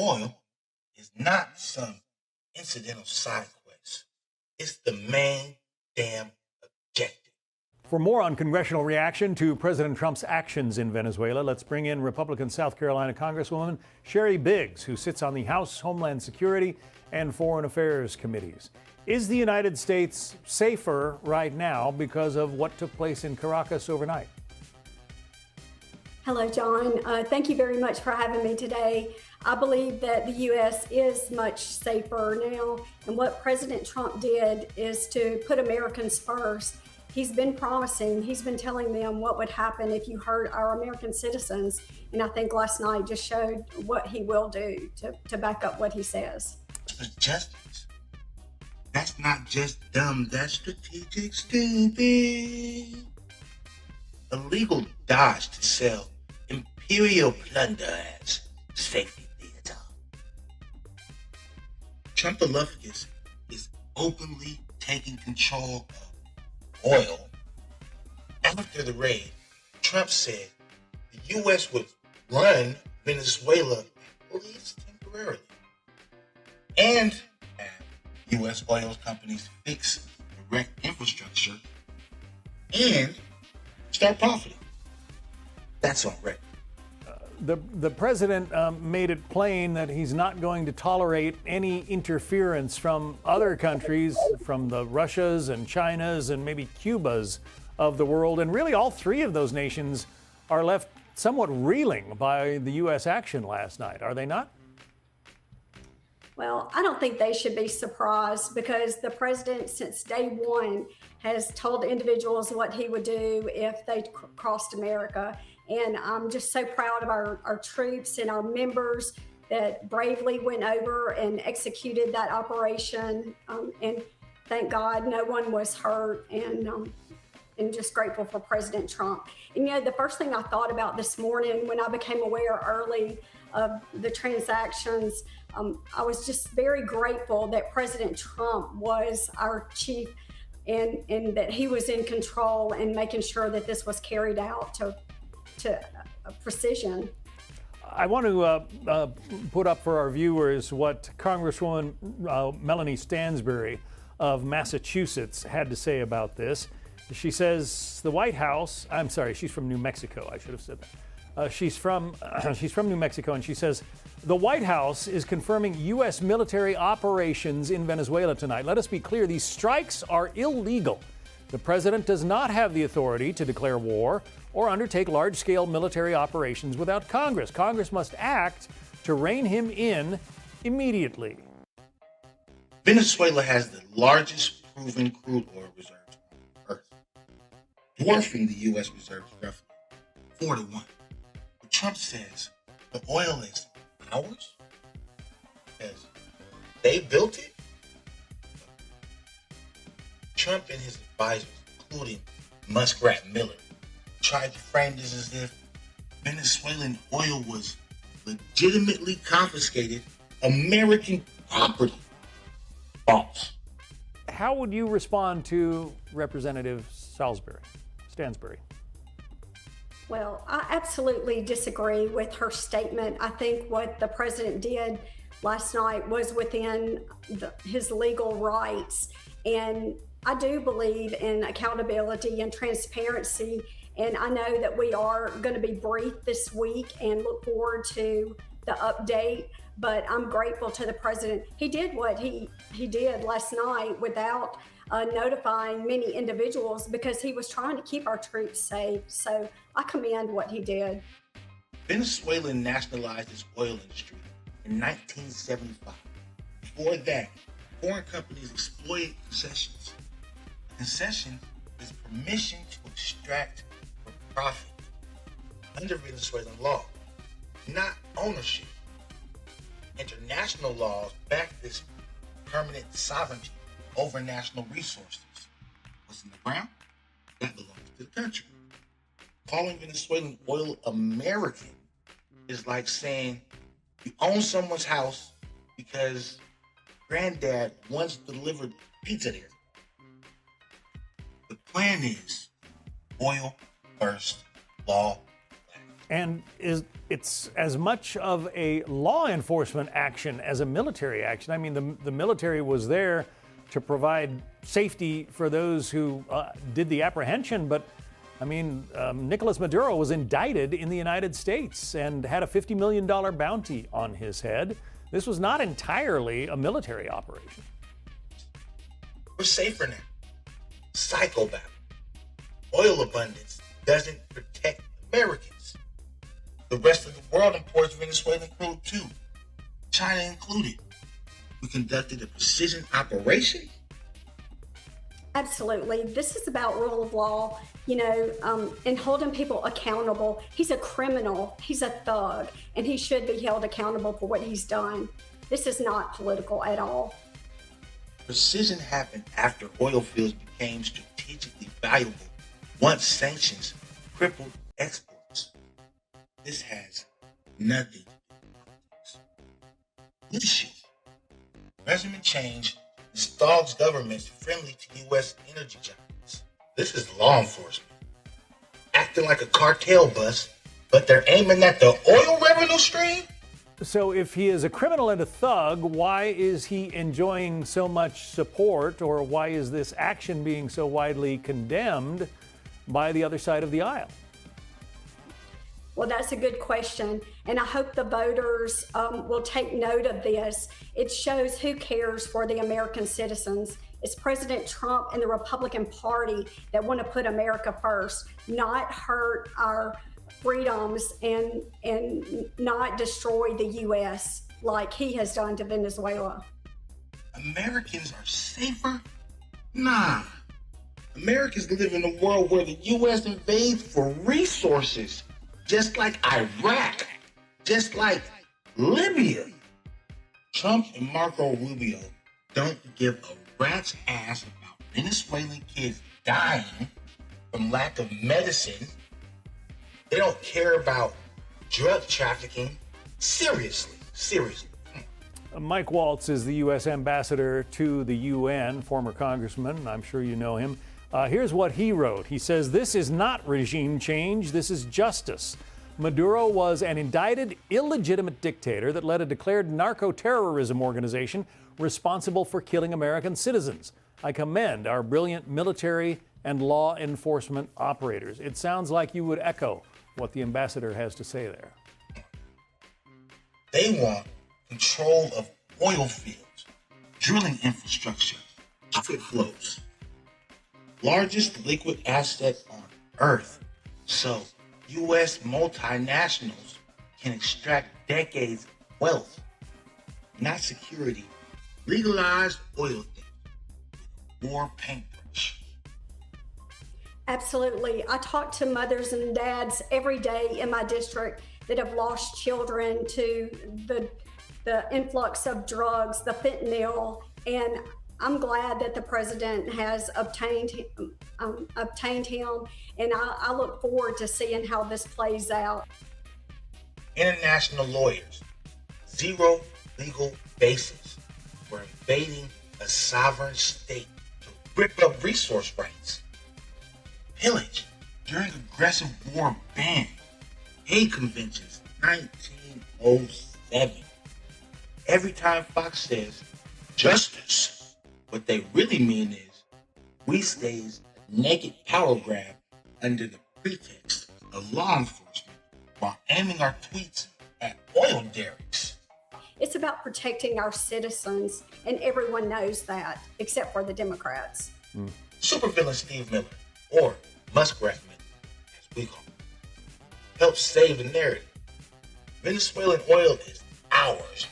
oil is not some incidental side quest. It's the main damn objective. For more on congressional reaction to President Trump's actions in Venezuela, let's bring in Republican South Carolina Congresswoman Sherry Biggs, who sits on the House Homeland Security and Foreign Affairs committees. Is the United States safer right now because of what took place in Caracas overnight? Hello, John. Thank you very much for having me today. I believe that the U.S. is much safer now, and what President Trump did is to put Americans first. He's been promising, he's been telling them what would happen if you hurt our American citizens, and I think last night just showed what he will do to back up what he says. Justice. That's not just dumb, that's strategic stupid. A legal dodge to sell imperial plunder as safety theater. Trumpologicus is openly taking control of oil. After the raid, Trump said the U.S. would run Venezuela at least temporarily and have U.S. oil companies fix the wrecked infrastructure and start profiting. That's on record. The president made it plain that he's not going to tolerate any interference from other countries, from the Russias and Chinas and maybe Cubas of the world. And really, all three of those nations are left somewhat reeling by the U.S. action last night, are they not? Well, I don't think they should be surprised because the president, since day one, has told individuals what he would do if they crossed America. And I'm just so proud of our troops and our members that bravely went over and executed that operation. And thank God no one was hurt, and just grateful for President Trump. And the first thing I thought about this morning when I became aware early of the transactions, I was just very grateful that President Trump was our chief and that he was in control and making sure that this was carried out to precision. I want to put up for our viewers what Congresswoman Melanie Stansbury of Massachusetts had to say about this. She says the White House, I'm sorry, she's from New Mexico. I should have said that. She's from New Mexico, and she says the White House is confirming U.S. military operations in Venezuela tonight. Let us be clear, these strikes are illegal. The president does not have the authority to declare war or undertake large-scale military operations without Congress. Congress must act to rein him in immediately. Venezuela has the largest proven crude oil reserves on Earth, dwarfing the U.S. reserves roughly 4-1. But Trump says the oil is ours because they built it. Trump and his advisors, including Muskrat Miller, tried to frame this as if Venezuelan oil was legitimately confiscated American property. False. How would you respond to Representative Stansbury? Well, I absolutely disagree with her statement. I think what the president did last night was within his legal rights. And I do believe in accountability and transparency. And I know that we are going to be briefed this week and look forward to the update. But I'm grateful to the president. He did what he did last night without notifying many individuals because he was trying to keep our troops safe. So I commend what he did. Venezuela nationalized its oil industry in 1975. Before that, foreign companies exploited concessions. A concession is permission to extract for profit under Venezuelan law, not ownership. International laws back this permanent sovereignty over national resources. What's in the ground? That belongs to the country. Calling Venezuelan oil American is like saying you own someone's house because granddad once delivered pizza there. The plan is oil first, law last. And it's as much of a law enforcement action as a military action. I mean, the military was there to provide safety for those who did the apprehension, but I mean, Nicolas Maduro was indicted in the United States and had a $50 million bounty on his head. This was not entirely a military operation. We're safer now. Psychobattle. Oil abundance doesn't protect Americans. The rest of the world imports Venezuelan crude too, China included. We conducted a precision operation. Absolutely. This is about rule of law, and holding people accountable. He's a criminal, he's a thug, and he should be held accountable for what he's done. This is not political at all. Precision happened after oil fields became strategically valuable once sanctions crippled exports. This has nothing to do with politics. Leadership. Measurement change installs governments friendly to U.S. energy giants. This is law enforcement. Acting like a cartel bus, but they're aiming at the oil revenue stream? So if he is a criminal and a thug, why is he enjoying so much support, or why is this action being so widely condemned by the other side of the aisle? Well, that's a good question, and I hope the voters will take note of this. It shows who cares for the American citizens. It's President Trump and the Republican Party that want to put America first, not hurt our freedoms and not destroy the U.S. like he has done to Venezuela. Americans are safer? Nah. Americans live in a world where the U.S. invades for resources, just like Iraq, just like Libya. Trump and Marco Rubio don't give a rat's ass about Venezuelan kids dying from lack of medicine. They don't care about drug trafficking. Seriously. Mike Waltz is the U.S. ambassador to the UN, former congressman. I'm sure you know him. Here's what he wrote. He says, "This is not regime change. This is justice. Maduro was an indicted, illegitimate dictator that led a declared narco-terrorism organization responsible for killing American citizens. I commend our brilliant military and law enforcement operators." It sounds like you would echo what the ambassador has to say there. They want control of oil fields, drilling infrastructure, profit flows, largest liquid asset on earth. So U.S. multinationals can extract decades of wealth, not security. Legalized oil debt, war paintbrush. Absolutely. I talk to mothers and dads every day in my district that have lost children to the influx of drugs, the fentanyl, and I'm glad that the president has obtained him, and I look forward to seeing how this plays out. International lawyers, zero legal basis for invading a sovereign state to rip up resource rights. Pillage during aggressive war ban. Hague Conventions, 1907. Every time Fox says justice, what they really mean is we staged a naked power grab under the pretext of law enforcement while aiming our tweets at oil derricks. It's about protecting our citizens, and everyone knows that, except for the Democrats. Supervillain Steve Miller, or Muskrat Miller, as we call him, helps save the narrative. Venezuelan oil is ours.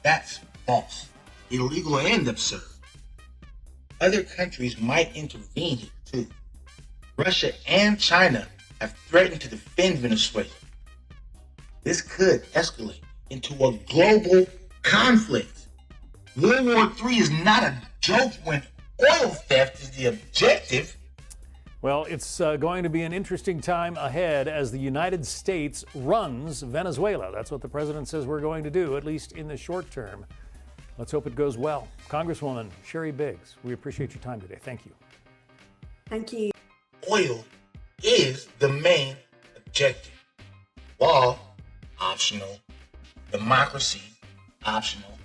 That's false, illegal, and absurd. Other countries might intervene here too. Russia and China have threatened to defend Venezuela. This could escalate into a global conflict. World War III is not a joke when oil theft is the objective. Well, it's going to be an interesting time ahead as the United States runs Venezuela. That's what the president says we're going to do, at least in the short term. Let's hope it goes well. Congresswoman Sherry Biggs, we appreciate your time today. Thank you. Thank you. Oil is the main Rejected. Wall, optional. Democracy, optional.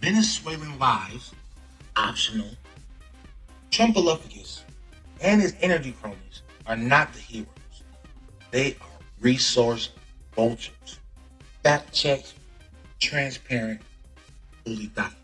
Venezuelan lives, optional. Trumpalophagus and his energy cronies are not the heroes. They are resource vultures. Fact checked, transparent, fully documented.